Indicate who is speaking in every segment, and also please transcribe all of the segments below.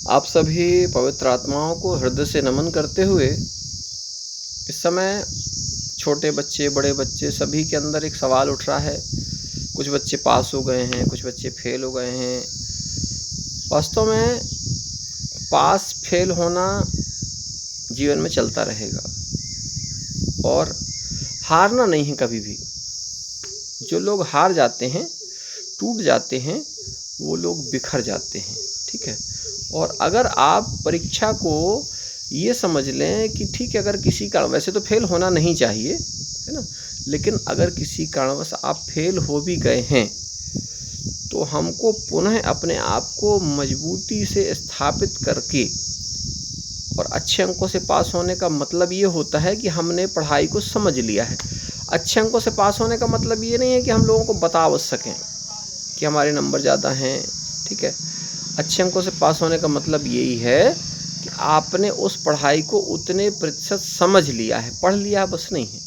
Speaker 1: आप सभी पवित्र आत्माओं को हृदय से नमन करते हुए इस समय छोटे बच्चे, बड़े बच्चे सभी के अंदर एक सवाल उठ रहा है। कुछ बच्चे पास हो गए हैं, कुछ बच्चे फेल हो गए हैं। वास्तव में पास फेल होना जीवन में चलता रहेगा और हारना नहीं है कभी भी। जो लोग हार जाते हैं, टूट जाते हैं, वो लोग बिखर जाते हैं। ठीक है। और अगर आप परीक्षा को ये समझ लें कि ठीक है, अगर किसी कारण, वैसे तो फेल होना नहीं चाहिए, है ना, लेकिन अगर किसी कारणवश आप फेल हो भी गए हैं तो हमको पुनः अपने आप को मजबूती से स्थापित करके और अच्छे अंकों से पास होने का मतलब ये होता है कि हमने पढ़ाई को समझ लिया है। अच्छे अंकों से पास होने का मतलब ये नहीं है कि हम लोगों को बता बस सकें कि हमारे नंबर ज़्यादा हैं। ठीक है। अच्छे अंकों से पास होने का मतलब यही है कि आपने उस पढ़ाई को उतने प्रतिशत समझ लिया है, पढ़ लिया बस नहीं है।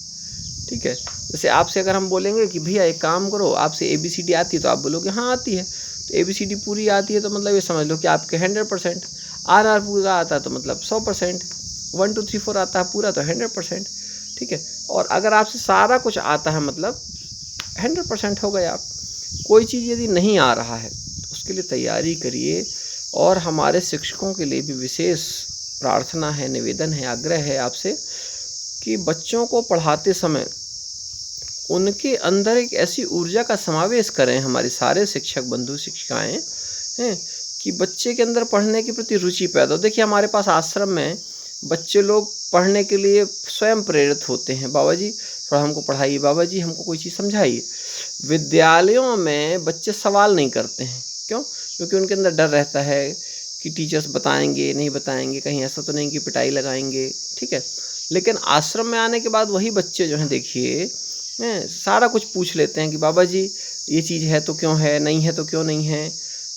Speaker 1: ठीक है। जैसे आपसे अगर हम बोलेंगे कि भैया एक काम करो, आपसे ABCD आती है, तो आप बोलोगे हाँ आती है। तो ABCD पूरी आती है तो मतलब ये समझ लो कि आपके 100%। RR पूरा आता है तो मतलब 100%। 1 2 3 4 आता है पूरा तो 100%। ठीक है। और अगर आपसे सारा कुछ आता है मतलब 100% हो गए आप। कोई चीज़ यदि नहीं आ रहा है तो उसके लिए तैयारी करिए। और हमारे शिक्षकों के लिए भी विशेष प्रार्थना है, निवेदन है, आग्रह है आपसे कि बच्चों को पढ़ाते समय उनके अंदर एक ऐसी ऊर्जा का समावेश करें, हमारे सारे शिक्षक बंधु शिक्षिकाएँ हैं, कि बच्चे के अंदर पढ़ने के प्रति रुचि पैदा हो। देखिए हमारे पास आश्रम में बच्चे लोग पढ़ने के लिए स्वयं प्रेरित होते हैं, बाबा जी थोड़ा हमको पढ़ाइए, बाबा जी हमको कोई चीज़ समझाइए। विद्यालयों में बच्चे सवाल नहीं करते हैं। क्यों? क्योंकि उनके अंदर डर रहता है कि टीचर्स बताएंगे नहीं बताएंगे, कहीं ऐसा तो नहीं कि पिटाई लगाएंगे। ठीक है। लेकिन आश्रम में आने के बाद वही बच्चे जो हैं देखिए सारा कुछ पूछ लेते हैं कि बाबा जी ये चीज़ है तो क्यों है, नहीं है तो क्यों नहीं है।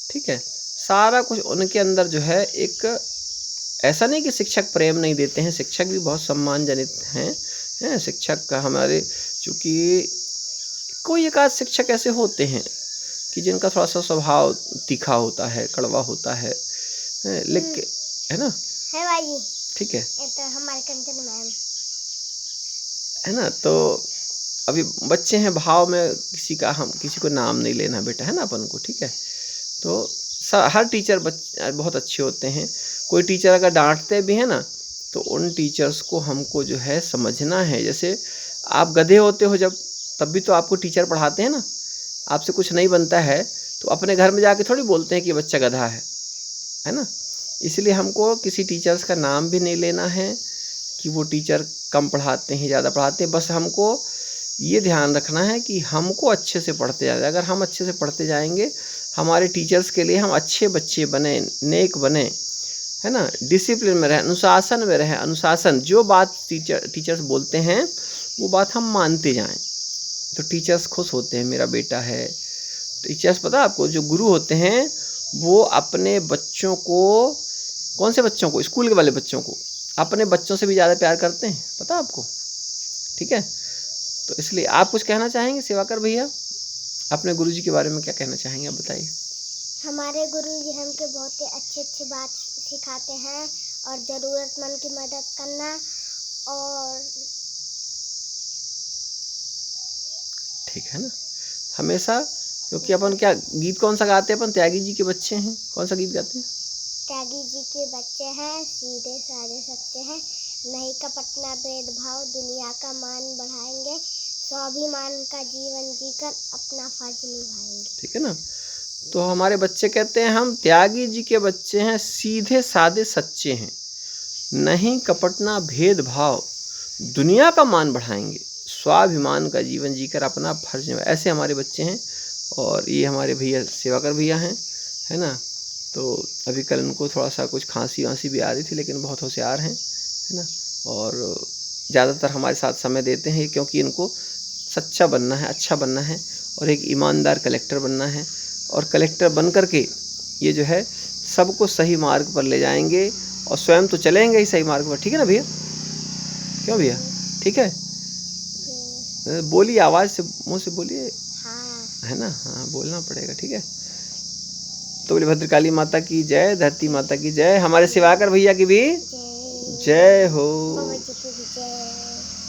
Speaker 1: ठीक है। सारा कुछ उनके अंदर जो है एक, ऐसा नहीं कि शिक्षक प्रेम नहीं देते हैं, शिक्षक भी बहुत सम्मानजनित हैं शिक्षक का हमारे, चूँकि कोई एक आध शिक्षक ऐसे होते हैं कि जिनका थोड़ा सा स्वभाव तीखा होता है, कड़वा होता है, लेकिन है ना,
Speaker 2: है भाई।
Speaker 1: ठीक है,
Speaker 2: ये तो हमारे कंचन मैम
Speaker 1: है ना। तो अभी बच्चे हैं, भाव में किसी का, हम किसी को नाम नहीं लेना बेटा, है ना अपन को। ठीक है। तो हर टीचर बहुत अच्छे होते हैं। कोई टीचर अगर डांटते भी हैं ना तो उन टीचर्स को हमको जो है समझना है। जैसे आप गधे होते हो जब, तब भी तो आपको टीचर पढ़ाते हैं ना। आपसे कुछ नहीं बनता है तो अपने घर में जाके थोड़ी बोलते हैं कि बच्चा गधा है ना। इसलिए हमको किसी टीचर्स का नाम भी नहीं लेना है कि वो टीचर कम पढ़ाते हैं, ज़्यादा पढ़ाते हैं। बस हमको ये ध्यान रखना है कि हमको अच्छे से पढ़ते जाए। अगर हम अच्छे से पढ़ते जाएंगे, हमारे टीचर्स के लिए हम अच्छे बच्चे बने, नेक बने, है ना, डिसिप्लिन में रहें, अनुशासन में रहें। अनुशासन, जो बात टीचर्स बोलते हैं वो बात हम मानते जाएं, तो टीचर्स खुश होते हैं, मेरा बेटा है। टीचर्स, पता है आपको, जो गुरु होते हैं वो अपने बच्चों को, कौन से बच्चों को, स्कूल के वाले बच्चों को अपने बच्चों से भी ज़्यादा प्यार करते हैं, पता आपको। ठीक है। तो इसलिए आप कुछ कहना चाहेंगे सेवाकर भैया, अपने गुरुजी के बारे में क्या कहना चाहेंगे, आप बताइए।
Speaker 2: हमारे गुरुजी हमको बहुत ही अच्छी बात सिखाते हैं और ज़रूरतमंद की मदद करना। और
Speaker 1: ठीक है ना, हमेशा, क्योंकि अपन क्या गीत कौन सा गाते हैं, अपन त्यागी जी के बच्चे हैं, कौन सा गीत गाते हैं?
Speaker 2: त्यागी जी के बच्चे हैं, सीधे साधे सच्चे हैं, नहीं कपटना भेदभाव, दुनिया का मान बढ़ाएंगे, स्वाभिमान का जीवन जीकर अपना फर्ज निभाएंगे।
Speaker 1: ठीक है ना। तो हमारे बच्चे कहते हैं हम त्यागी जी के बच्चे हैं, सीधे साधे सच्चे हैं, नहीं कपटना भेदभाव, दुनिया का मान बढ़ाएंगे, स्वाभिमान का जीवन जीकर अपना फर्ज निभाएंगे। ऐसे हमारे बच्चे हैं। और ये हमारे भैया सेवाकर भैया हैं, है ना। तो अभी कल उनको थोड़ा सा कुछ खांसी वांसी भी आ रही थी, लेकिन बहुत होशियार हैं, है ना। और ज़्यादातर हमारे साथ समय देते हैं क्योंकि इनको सच्चा बनना है, अच्छा बनना है और एक ईमानदार कलेक्टर बनना है। और कलेक्टर बन कर के ये जो है सबको सही मार्ग पर ले जाएंगे और स्वयं तो चलेंगे ही सही मार्ग पर। ठीक है ना भैया, क्यों भैया? ठीक है, बोलिए, आवाज़ से, मुँह से बोलिए,
Speaker 2: हाँ।
Speaker 1: है ना। हाँ, बोलना पड़ेगा। ठीक है। तो बोले भद्रकाली माता की जय, धरती माता की जय, हमारे शिवाकर भैया की भी
Speaker 2: जय
Speaker 1: जय हो।
Speaker 2: बाबा जी की भी जय।